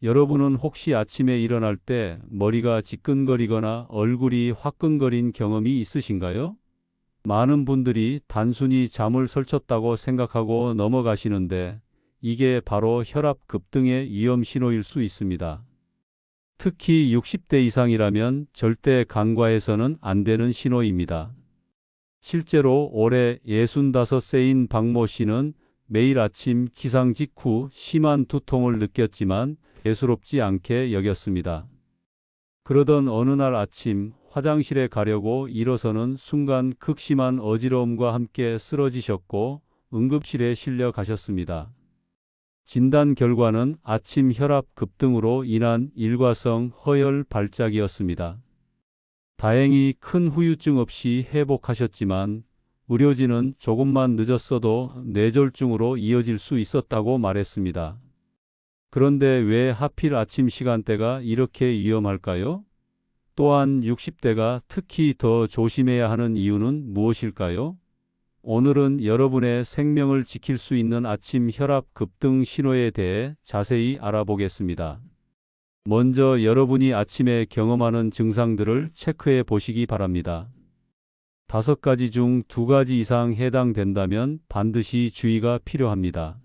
여러분은 혹시 아침에 일어날 때 머리가 지끈거리거나 얼굴이 화끈거린 경험이 있으신가요? 많은 분들이 단순히 잠을 설쳤다고 생각하고 넘어가시는데 이게 바로 혈압 급등의 위험 신호일 수 있습니다. 특히 60대 이상이라면 절대 간과해서는 안 되는 신호입니다. 실제로 올해 65세인 박모 씨는 매일 아침 기상 직후 심한 두통을 느꼈지만 대수롭지 않게 여겼습니다. 그러던 어느 날 아침 화장실에 가려고 일어서는 순간 극심한 어지러움과 함께 쓰러지셨고 응급실에 실려 가셨습니다. 진단 결과는 아침 혈압 급등으로 인한 일과성 허혈 발작이었습니다. 다행히 큰 후유증 없이 회복하셨지만 의료진은 조금만 늦었어도 뇌졸중으로 이어질 수 있었다고 말했습니다. 그런데 왜 하필 아침 시간대가 이렇게 위험할까요? 또한 60대가 특히 더 조심해야 하는 이유는 무엇일까요? 오늘은 여러분의 생명을 지킬 수 있는 아침 혈압 급등 신호에 대해 자세히 알아보겠습니다. 먼저 여러분이 아침에 경험하는 증상들을 체크해 보시기 바랍니다. 5가지 중 2가지 이상 해당된다면 반드시 주의가 필요합니다.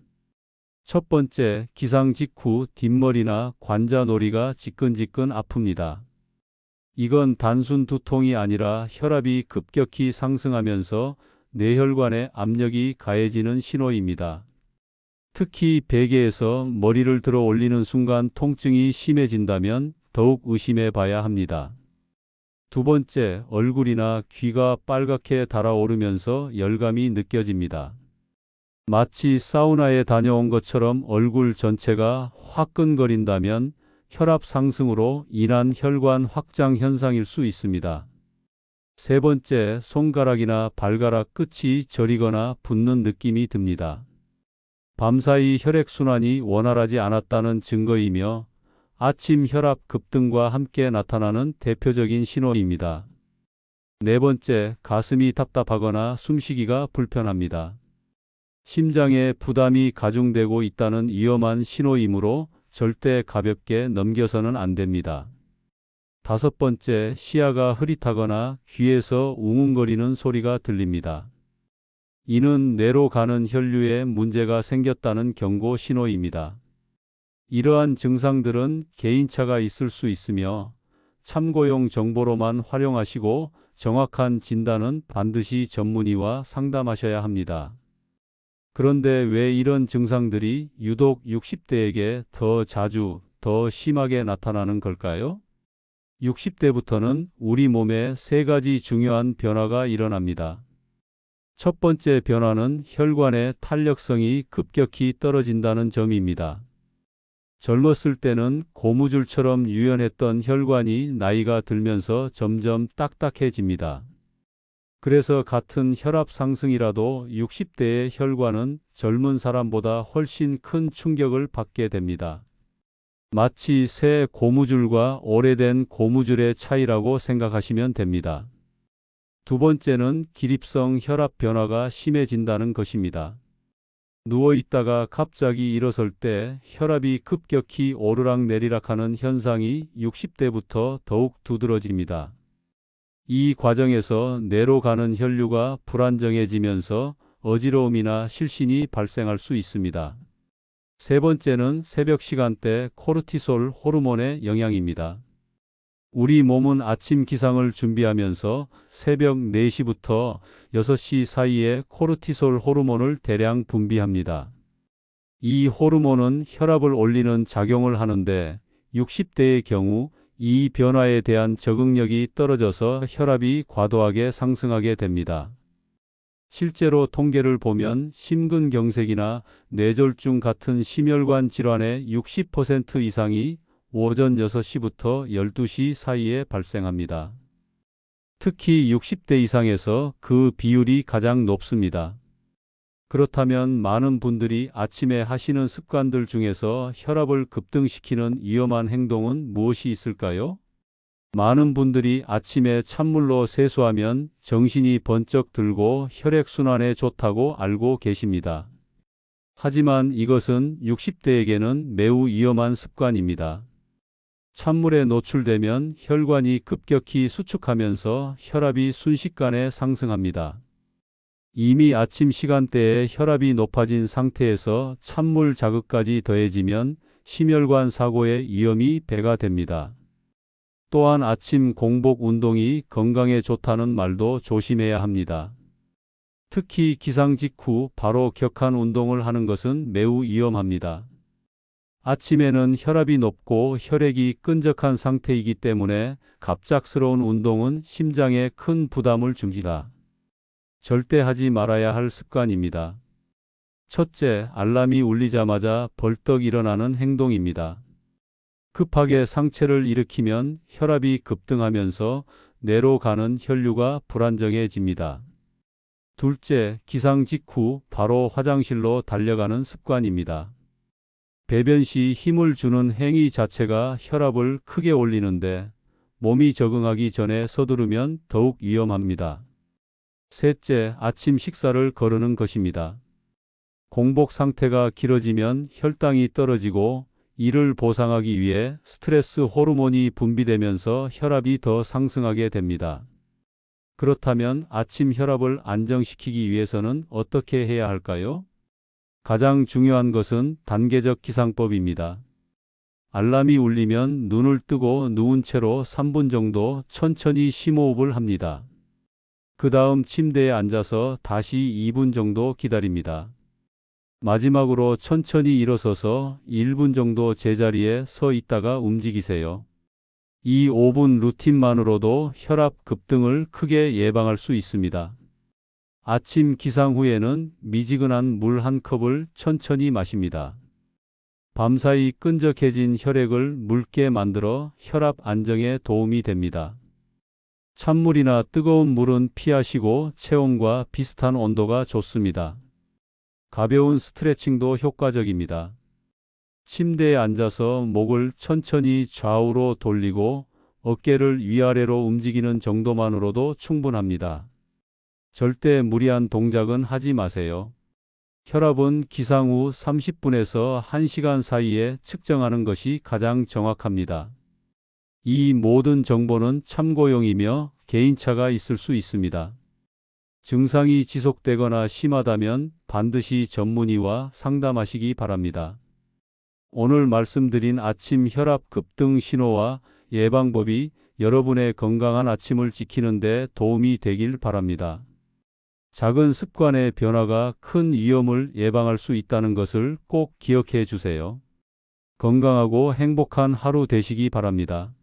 첫 번째, 기상 직후 뒷머리나 관자놀이가 지끈지끈 아픕니다. 이건 단순 두통이 아니라 혈압이 급격히 상승하면서 뇌혈관에 압력이 가해지는 신호입니다. 특히 베개에서 머리를 들어 올리는 순간 통증이 심해진다면 더욱 의심해 봐야 합니다. 두 번째, 얼굴이나 귀가 빨갛게 달아오르면서 열감이 느껴집니다. 마치 사우나에 다녀온 것처럼 얼굴 전체가 화끈거린다면 혈압 상승으로 인한 혈관 확장 현상일 수 있습니다. 세 번째, 손가락이나 발가락 끝이 저리거나 붓는 느낌이 듭니다. 밤사이 혈액순환이 원활하지 않았다는 증거이며 아침 혈압 급등과 함께 나타나는 대표적인 신호입니다. 네 번째, 가슴이 답답하거나 숨쉬기가 불편합니다. 심장에 부담이 가중되고 있다는 위험한 신호이므로 절대 가볍게 넘겨서는 안 됩니다. 5번째, 시야가 흐릿하거나 귀에서 웅웅거리는 소리가 들립니다. 이는 뇌로 가는 혈류에 문제가 생겼다는 경고 신호입니다. 이러한 증상들은 개인차가 있을 수 있으며 참고용 정보로만 활용하시고 정확한 진단은 반드시 전문의와 상담하셔야 합니다. 그런데 왜 이런 증상들이 유독 60대에게 더 자주, 더 심하게 나타나는 걸까요? 60대부터는 우리 몸에 3가지 중요한 변화가 일어납니다. 첫 번째 변화는 혈관의 탄력성이 급격히 떨어진다는 점입니다. 젊었을 때는 고무줄처럼 유연했던 혈관이 나이가 들면서 점점 딱딱해집니다. 그래서 같은 혈압 상승이라도 60대의 혈관은 젊은 사람보다 훨씬 큰 충격을 받게 됩니다. 마치 새 고무줄과 오래된 고무줄의 차이라고 생각하시면 됩니다. 두 번째는 기립성 혈압 변화가 심해진다는 것입니다. 누워 있다가 갑자기 일어설 때 혈압이 급격히 오르락내리락하는 현상이 60대부터 더욱 두드러집니다. 이 과정에서 뇌로 가는 혈류가 불안정해지면서 어지러움이나 실신이 발생할 수 있습니다. 세 번째는 새벽 시간대 코르티솔 호르몬의 영향입니다. 우리 몸은 아침 기상을 준비하면서 새벽 4시부터 6시 사이에 코르티솔 호르몬을 대량 분비합니다. 이 호르몬은 혈압을 올리는 작용을 하는데 60대의 경우 이 변화에 대한 적응력이 떨어져서 혈압이 과도하게 상승하게 됩니다. 실제로 통계를 보면 심근경색이나 뇌졸중 같은 심혈관 질환의 60% 이상이 오전 6시부터 12시 사이에 발생합니다. 특히 60대 이상에서 그 비율이 가장 높습니다. 그렇다면 많은 분들이 아침에 하시는 습관들 중에서 혈압을 급등시키는 위험한 행동은 무엇이 있을까요? 많은 분들이 아침에 찬물로 세수하면 정신이 번쩍 들고 혈액순환에 좋다고 알고 계십니다. 하지만 이것은 60대에게는 매우 위험한 습관입니다. 찬물에 노출되면 혈관이 급격히 수축하면서 혈압이 순식간에 상승합니다. 이미 아침 시간대에 혈압이 높아진 상태에서 찬물 자극까지 더해지면 심혈관 사고의 위험이 배가 됩니다. 또한 아침 공복 운동이 건강에 좋다는 말도 조심해야 합니다. 특히 기상 직후 바로 격한 운동을 하는 것은 매우 위험합니다. 아침에는 혈압이 높고 혈액이 끈적한 상태이기 때문에 갑작스러운 운동은 심장에 큰 부담을 줍니다. 절대 하지 말아야 할 습관입니다. 첫째, 알람이 울리자마자 벌떡 일어나는 행동입니다. 급하게 상체를 일으키면 혈압이 급등하면서 뇌로 가는 혈류가 불안정해집니다. 둘째, 기상 직후 바로 화장실로 달려가는 습관입니다. 배변 시 힘을 주는 행위 자체가 혈압을 크게 올리는데 몸이 적응하기 전에 서두르면 더욱 위험합니다. 셋째, 아침 식사를 거르는 것입니다. 공복 상태가 길어지면 혈당이 떨어지고 이를 보상하기 위해 스트레스 호르몬이 분비되면서 혈압이 더 상승하게 됩니다. 그렇다면 아침 혈압을 안정시키기 위해서는 어떻게 해야 할까요? 가장 중요한 것은 단계적 기상법입니다. 알람이 울리면 눈을 뜨고 누운 채로 3분 정도 천천히 심호흡을 합니다. 그 다음 침대에 앉아서 다시 2분 정도 기다립니다. 마지막으로 천천히 일어서서 1분 정도 제자리에 서 있다가 움직이세요. 이 5분 루틴만으로도 혈압 급등을 크게 예방할 수 있습니다. 아침 기상 후에는 미지근한 물 한 컵을 천천히 마십니다. 밤사이 끈적해진 혈액을 묽게 만들어 혈압 안정에 도움이 됩니다. 찬물이나 뜨거운 물은 피하시고 체온과 비슷한 온도가 좋습니다. 가벼운 스트레칭도 효과적입니다. 침대에 앉아서 목을 천천히 좌우로 돌리고 어깨를 위아래로 움직이는 정도만으로도 충분합니다. 절대 무리한 동작은 하지 마세요. 혈압은 기상 후 30분에서 1시간 사이에 측정하는 것이 가장 정확합니다. 이 모든 정보는 참고용이며 개인차가 있을 수 있습니다. 증상이 지속되거나 심하다면 반드시 전문의와 상담하시기 바랍니다. 오늘 말씀드린 아침 혈압 급등 신호와 예방법이 여러분의 건강한 아침을 지키는 데 도움이 되길 바랍니다. 작은 습관의 변화가 큰 위험을 예방할 수 있다는 것을 꼭 기억해 주세요. 건강하고 행복한 하루 되시기 바랍니다.